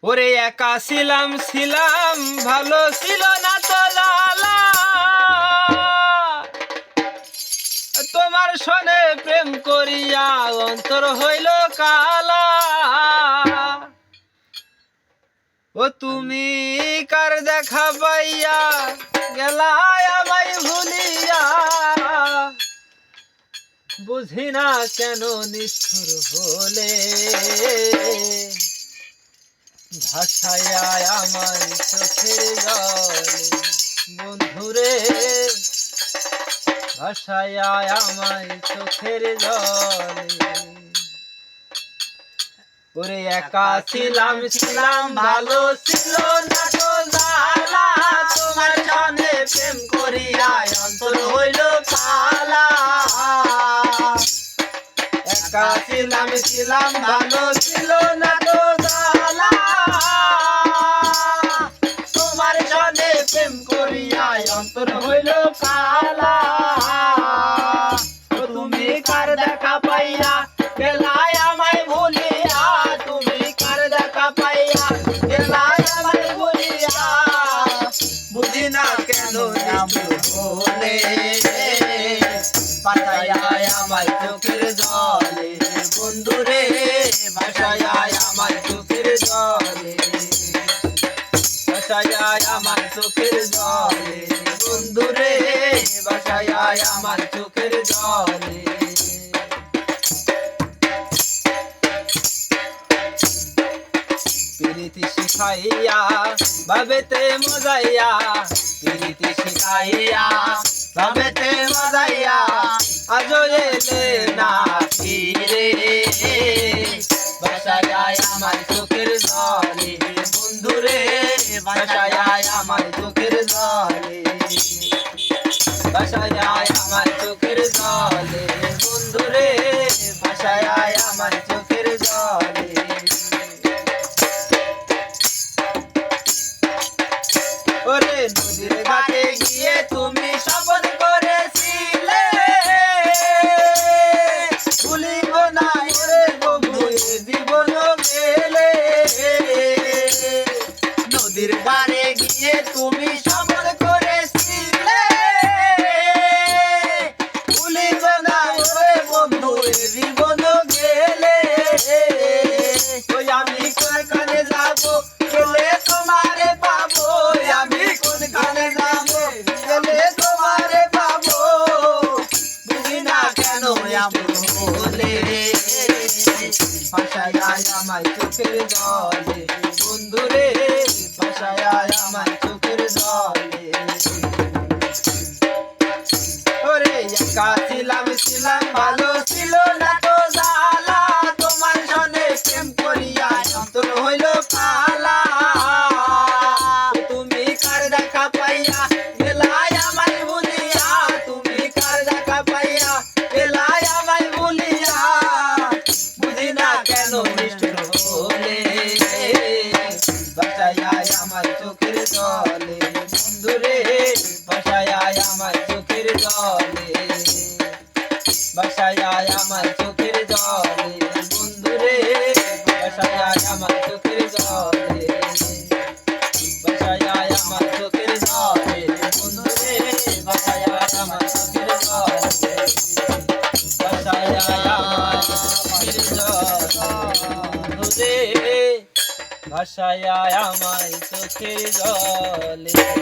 ওরে একা ছিলাম ভালো ছিল না তো লালা, তোমার সনে প্রেম করিয়া অন্তর হইল কালা। ও তুমি কার দেখা পাইয়া গেলা আমায় ভুলিয়া, বুঝি না কেন নিষ্ঠুর হলে ভাষায় আমার চোখের জলে। বন্ধুরে ভাষায় আমার চোখের জলে। ওরে একা ছিলাম ভালো ছিল না তো জালা, তোমার জানে প্রেম করিয়া অন্তর হইল কালা। একা ছিলাম ভালো ছিল না তো জালা, তোমার জানে প্রেম করিয়া অন্তর হইল কালা। তুমি কার দেখা পাইয়া গেলাই আমায় ভুলিয়া, তুমি কার দেখা পাইয়া গেলাই আমায় ভুলিয়া, বুঝি না কেন নাম বলে পাতায় আমার চোখের জলে। বন্ধুরে ভাষায় আমার চোখের জলে, ভাষায় আমার চোখের জলে। বন্ধুরে ভাষায় আমার চোখের জলে। প্রীতি শিখাইয়া ভাবেতে মজাইয়া, প্রীতি শিখাইয়া ভাবেতে মজাইয়া, আজো এলে না ফিরে ভাষায় আমার চোখের জলে। বন্ধুরে ভাষায় আমার চোখের জলে, ভাষায় আমার চোখের জলে। বন্ধুরে ভাষায় আমার চোখের জলে। ওরে নদীর ঘাটে গিয়ে তুমি শপথ করেছিলে, ভুলিব না ওরে বন্ধু জীবন গেলে। নদীর ধারে গিয়ে তুমি শপথ করেছিলে, ভুলিব না ওরে বন্ধু জীবন গেলে। ওই আমি কোনখানে যাবো গেলে তোমারে পাবো, আমি কোনখানে যাবো গেলে তোমারে পাবো, বুঝি না কেন এমন হলে ভাষায় আমার চোখের জলে। বন্ধুরে ভাষায় আমার চোখের জলে। ওরে একা ছিলাম ভালো ছিল না তো জালা, তোমার সনে প্রেম করিয়া অন্তর হইল কালা। তুমি কার দেখা পাইয়া গেলাই আমায় ভুলিয়া, তুমি কার দেখা পাইয়া গেলাই আমায় ভুলিয়া, বুঝি না কেন নিষ্ঠুর হলে ভাষায় আমার চোখের জলে। বন্ধুরে ভাষায় আমার চোখের জলে, ভাষায় আমার চোখের জলে। বন্ধুরে ভাষায় আমার চোখের জলে, ভাষায় আমার চোখের জলে। বন্ধুরে ভাষায় আমার চোখের জলে, ভাষায় আমার চোখের জলে। ভাষায় আমার চোখের জলে।